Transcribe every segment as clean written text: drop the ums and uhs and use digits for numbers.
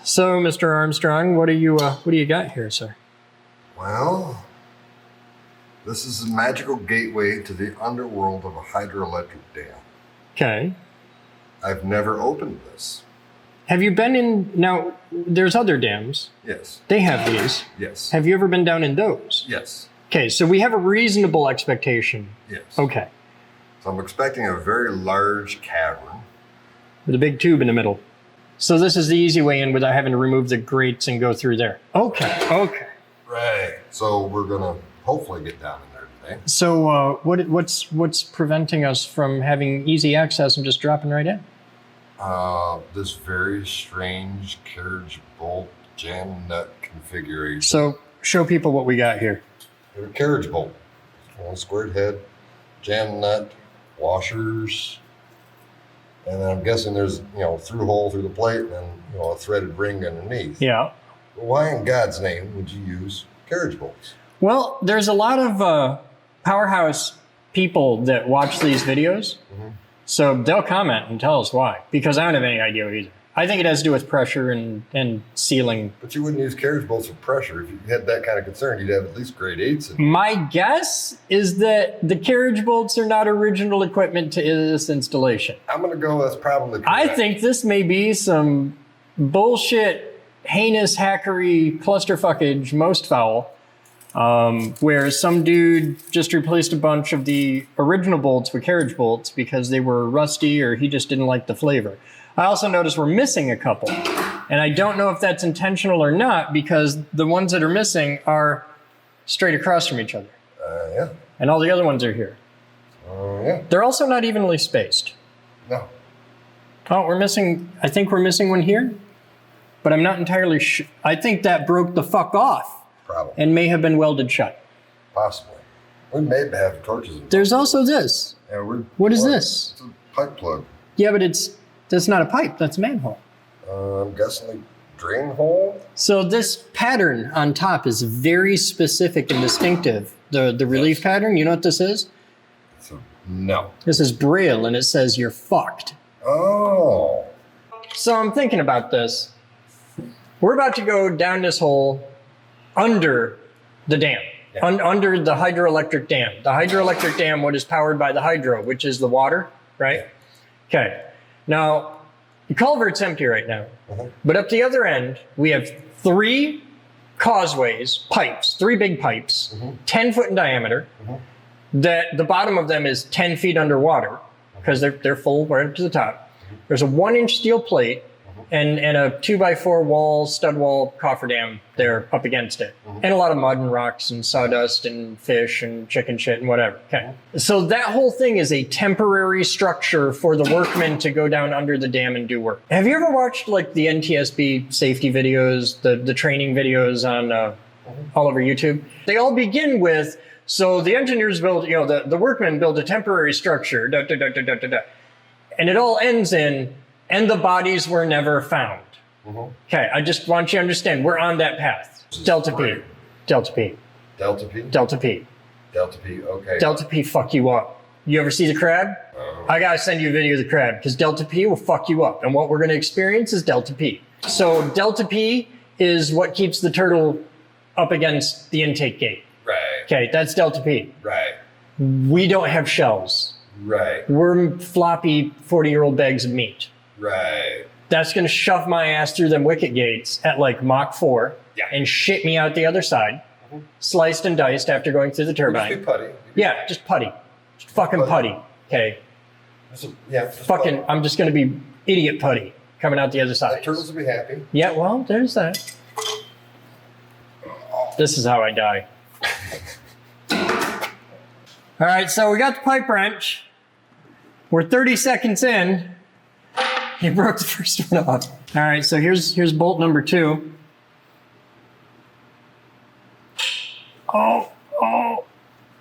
So, Mr. Armstrong, what do you got here, sir? Well, this is a magical gateway to the underworld of a hydroelectric dam. Okay. I've never opened this. Have you been in, now, there's other dams. Yes. They have these. Yes. Have you ever been down in those? Yes. Okay, so we have a reasonable expectation. Yes. Okay. So I'm expecting a very large cavern. With a big tube in the middle. So this is the easy way in without having to remove the grates and go through there. Okay. Right. So we're gonna hopefully get down in there today. So what's preventing us from having easy access and just dropping right in? This very strange carriage bolt jam nut configuration. So show people what we got here. A carriage bolt, one squared head, jam nut, washers, and then I'm guessing there's through hole through the plate and then a threaded ring underneath. Yeah. Why in God's name would you use carriage bolts? Well, there's a lot of powerhouse people that watch these videos. Mm-hmm. So they'll comment and tell us why, because I don't have any idea either. I think it has to do with pressure and sealing. But you wouldn't use carriage bolts for pressure. If you had that kind of concern, you'd have at least grade 8s. My guess is that the carriage bolts are not original equipment to this installation. I'm going to go that's probably correct. I think this may be some bullshit, heinous hackery clusterfuckage, most foul, where some dude just replaced a bunch of the original bolts with carriage bolts because they were rusty or he just didn't like the flavor. I also noticed we're missing a couple, and I don't know if that's intentional or not because the ones that are missing are straight across from each other. Yeah. And all the other ones are here. Yeah. They're also not evenly spaced. No. Oh, I think we're missing one here, but I'm not entirely sure. I think that broke the fuck off. Probably. And may have been welded shut. Possibly. We may have torches involved. There's also this. Yeah, what is this? It's a pipe plug. Yeah, but that's not a pipe, that's a manhole. I'm guessing a drain hole? So this pattern on top is very specific and distinctive. The relief pattern, you know what this is? No. This is Braille and it says you're fucked. Oh. So I'm thinking about this. We're about to go down this hole under the dam, under the hydroelectric dam. The hydroelectric dam, what is powered by the hydro, which is the water, right? Okay. Now, the culvert's empty right now, but up the other end, we have 3 causeways, pipes, 3 big pipes, 10 foot in diameter, that the bottom of them is 10 feet underwater because they're full right up to the top. There's a 1-inch steel plate and a 2x4 wall, stud wall, cofferdam there up against it. And a lot of mud and rocks and sawdust and fish and chicken shit and whatever. Okay. So that whole thing is a temporary structure for the workmen to go down under the dam and do work. Have you ever watched like the NTSB safety videos, the training videos on all over YouTube? They all begin with, so the engineers build, the workmen build a temporary structure, and it all ends in, and the bodies were never found. Okay, I just want you to understand, we're on that path. Delta P. Delta P. Delta P? Delta P. Delta P, okay. Delta P fuck you up. You ever see the crab? I gotta send you a video of the crab, because Delta P will fuck you up. And what we're gonna experience is Delta P. So Delta P is what keeps the turtle up against the intake gate. Right. Okay, that's Delta P. Right. We don't have shells. Right. We're floppy 40-year-old bags of meat. Right. That's going to shove my ass through them wicket gates at like Mach 4 and shit me out the other side, sliced and diced after going through the turbine. Just be putty. Yeah, just putty. Just fucking putty. Okay. Fucking, I'm just going to be idiot putty coming out the other side. The turtles will be happy. Yeah, well, there's that. This is how I die. All right, so we got the pipe wrench. We're 30 seconds in. He broke the first one off. All right, so here's bolt number 2. Oh,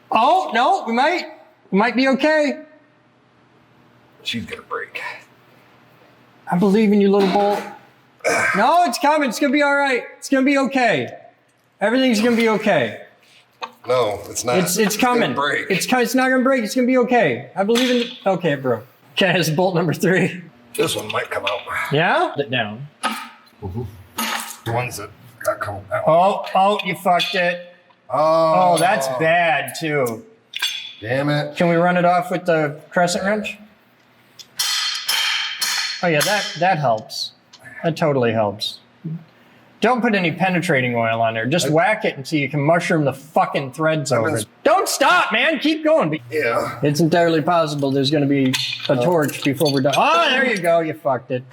no, we might be okay. She's gonna break. I believe in you, little bolt. No, it's coming. It's gonna be all right. It's gonna be okay. Everything's gonna be okay. No, it's not. It's coming. It's gonna break. It's not gonna break. It's gonna be okay. I believe in. Okay, it broke. Okay, it's bolt number 3. This one might come out. Yeah? Put it down. The ones that got come out. Oh, you fucked it. Oh, that's bad too. Damn it. Can we run it off with the crescent wrench? Oh yeah, that helps. That totally helps. Don't put any penetrating oil on there. Just whack it until you can mushroom the fucking threads over it. Don't stop, man. Keep going. Yeah. It's entirely possible there's going to be a torch before we're done. Oh, there you go. You fucked it.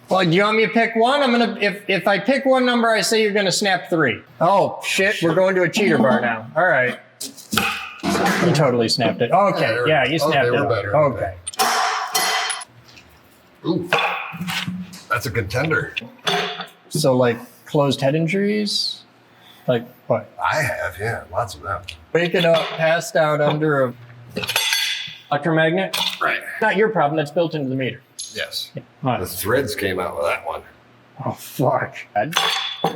Well, do you want me to pick one? I'm gonna. If I pick one number, I say you're gonna snap 3. Oh shit, we're going to a cheater bar now. All right. You totally snapped it. Okay, yeah, you snapped it. We're better. Okay. Ooh, that's a contender. So like closed head injuries, like what? I have, yeah, lots of them. Waking up, passed out under a electromagnet. Right. Not your problem. That's built into the meter. Yes. Yeah. The threads came out with that one. Oh fuck.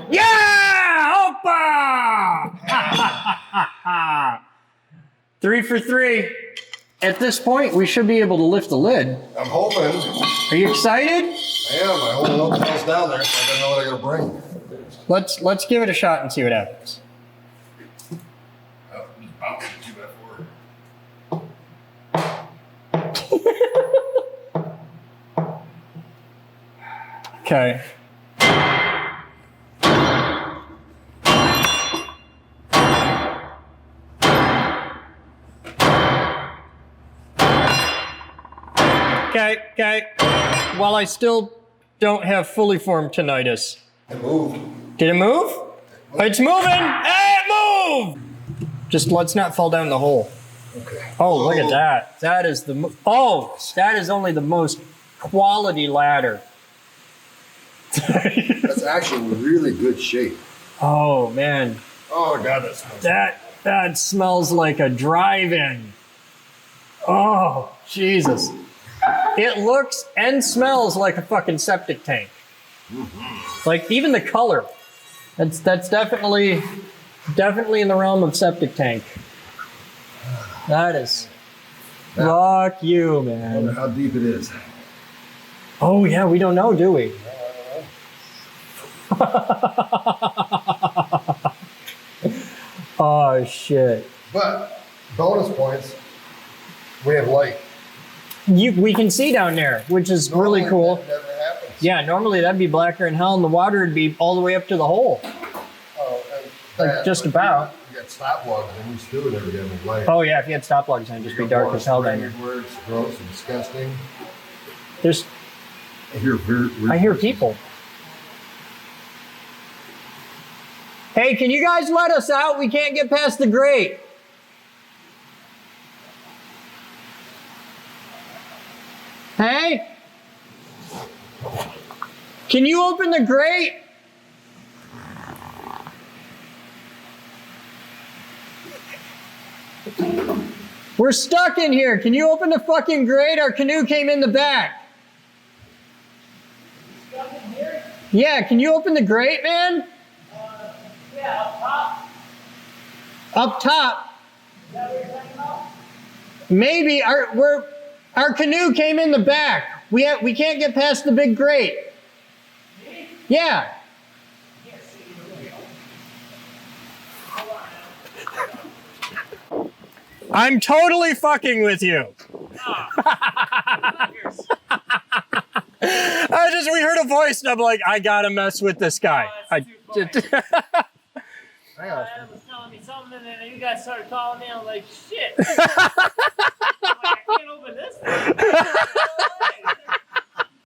Yeah! Opa! 3 for 3. At this point, we should be able to lift the lid. I'm hoping. Are you excited? I am. I hope nothing else down there, so I don't know what I gotta bring. Let's give it a shot and see what happens. Oh, just bounce it 2x4. Okay. Okay. While I still don't have fully formed tinnitus. It moved. Did it move? It's moving! Hey, it moved! Just let's not fall down the hole. Okay. Oh, look at that. That is that is only the most quality ladder. That's actually really good shape. Oh, man. Oh, God, that smells. That smells like a drive-in. Oh, Jesus. It looks and smells like a fucking septic tank. Mm-hmm. Like even the color. That's definitely in the realm of septic tank. That is. Fuck you, I man. wonder how deep it is. Oh yeah, we don't know, do we? Oh shit. But bonus points. We have light. We can see down there, which is really cool. That never happens. Yeah, normally that'd be blacker than hell, and the water would be all the way up to the hole. Oh, and Like just about. You got stop logs, and you still never get any light. Oh yeah, if you had stop logs, it'd just be dark as hell down here. Where it's gross and disgusting. There's, I hear people. Hey, can you guys let us out? We can't get past the grate. Hey? Can you open the grate? We're stuck in here. Can you open the fucking grate? Our canoe came in the back. Stuck in here? Yeah, can you open the grate, man? Yeah, up top. Up top? Is that what you're talking about? Maybe our canoe came in the back. We can't get past the big grate. Me? Yeah. Can't see you. I'm totally fucking with you. We heard a voice and I'm like, I gotta mess with this guy. Adam was telling me something and then you guys started calling me. I'm like, shit.